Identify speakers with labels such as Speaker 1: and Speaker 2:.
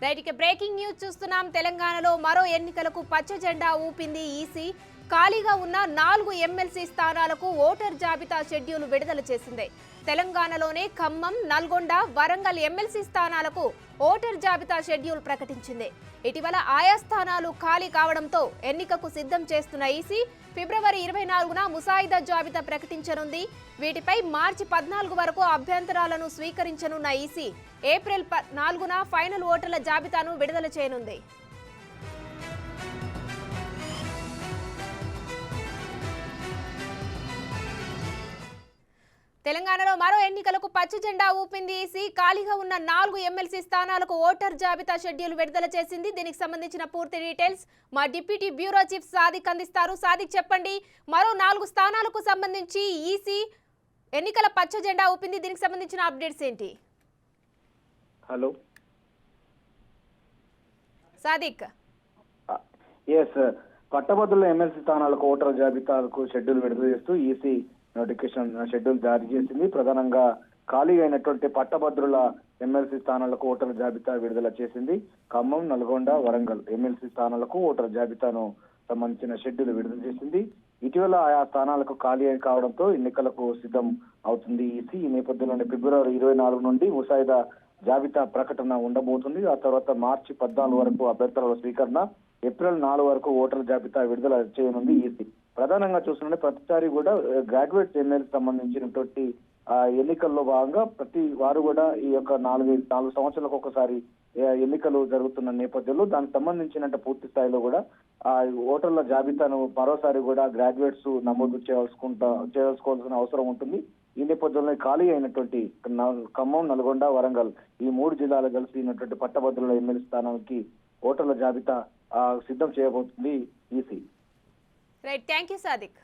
Speaker 1: Right, ఇక breaking news చూస్తున్నాం. తెలంగాణలో మరో ఎన్నికలకు పచ్చ జెండా ఊపింది ఈసీ. ఖాళీగా ఉన్న 4 ఎమ్మెల్సీ స్థానాలకు ఓటర్ జాబితా షెడ్యూల్ విడుదల చేసింది. తెలంగాణలోనే ఖమ్మం, నల్గొండ, వరంగల్ ఎమ్మెల్సీ స్థానాలకు ఓటర్ జాబితా షెడ్యూల్ ప్రకటించింది. ఇటీవల ఆయా స్థానాలు ఖాళీ కావడంతో ఎన్నికకు సిద్ధం చేస్తున్న ఈసీ ఫిబ్రవరి 24న ముసాయిదా జాబితా ప్రకటించనుంది. వీటిపై మార్చి 14 వరకు అభ్యంతరాలను స్వీకరించనున్న ఈసీ ఏప్రిల్ 4న ఫైనల్ ఓటర్ల జాబితాను విడుదల చేయనుంది. తెలంగాణలో మరో ఎన్నికలకు పచ్చ జెండా ఊపింది ఈసీ. ఖాళీగా ఉన్న 4 ఎమ్మెల్సీ స్థానాలకు ఓటర్ జాబితా షెడ్యూల్ విడుదల చేసింది. దీనికి సంబంధించిన పూర్తి డీటెయిల్స్ మా డిప్యూటీ బ్యూరో చీఫ్ సాదిక్ అందిస్తారు. సాదిక్, చెప్పండి, మరో 4 స్థానాలకు సంబంధించి ఈసీ ఎన్నికల పచ్చ జెండా ఊపింది. దీనికి సంబంధించిన అప్డేట్స్ ఏంటి?
Speaker 2: హలో
Speaker 1: సాదిక్.
Speaker 2: పట్టభద్రుల ఎమ్మెల్సీ స్థానాలకు ఓటర్ జాబితాలకు షెడ్యూల్ విడుదల చేస్తూ ఈసీ నోటిఫికేషన్ షెడ్యూల్ జారీ చేసింది. ప్రధానంగా ఖాళీ అయినటువంటి పట్టభద్రుల ఎమ్మెల్సీ స్థానాలకు ఓటర్ జాబితా విడుదల చేసింది. ఖమ్మం, నల్గొండ, వరంగల్ ఎమ్మెల్సీ స్థానాలకు ఓటర్ జాబితాను సంబంధించిన షెడ్యూల్ విడుదల చేసింది. ఇటీవల ఆయా స్థానాలకు ఖాళీ కావడంతో ఎన్నికలకు సిద్ధం అవుతుంది ఈసీ. ఈ నేపథ్యంలోనే ఫిబ్రవరి 24 నుండి ముసాయిదా జాబితా ప్రకటన ఉండబోతుంది. ఆ తర్వాత మార్చి 14 వరకు అభ్యర్థుల స్వీకరణ, ఏప్రిల్ 4 వరకు ఓటర్ల జాబితా విడుదల చేయనుంది ఈసీ. ప్రధానంగా చూస్తుంటే ప్రతిసారి కూడా గ్రాడ్యుయేట్స్ ఎమ్మెల్యే సంబంధించినటువంటి ఎన్నికల్లో భాగంగా ప్రతి వారు కూడా ఈ యొక్క 4 సంవత్సరాలకు ఒకసారి ఎన్నికలు జరుగుతున్న నేపథ్యంలో దానికి సంబంధించిన పూర్తి స్థాయిలో కూడా ఆ ఓటర్ల జాబితాను మరోసారి కూడా గ్రాడ్యుయేట్స్ నమోదు చేసుకోవాల్సిన అవసరం ఉంటుంది. ఈ నేపథ్యంలో ఖాళీ అయినటువంటి ఖమ్మం, నల్గొండ, వరంగల్ ఈ 3 జిల్లాలు కలిసినటువంటి పట్టభద్రుల ఎమ్మెల్యే స్థానానికి ఓటర్ల జాబితా సిద్ధం చేయబోతుంది EC.
Speaker 1: Right, thank you Sadiq.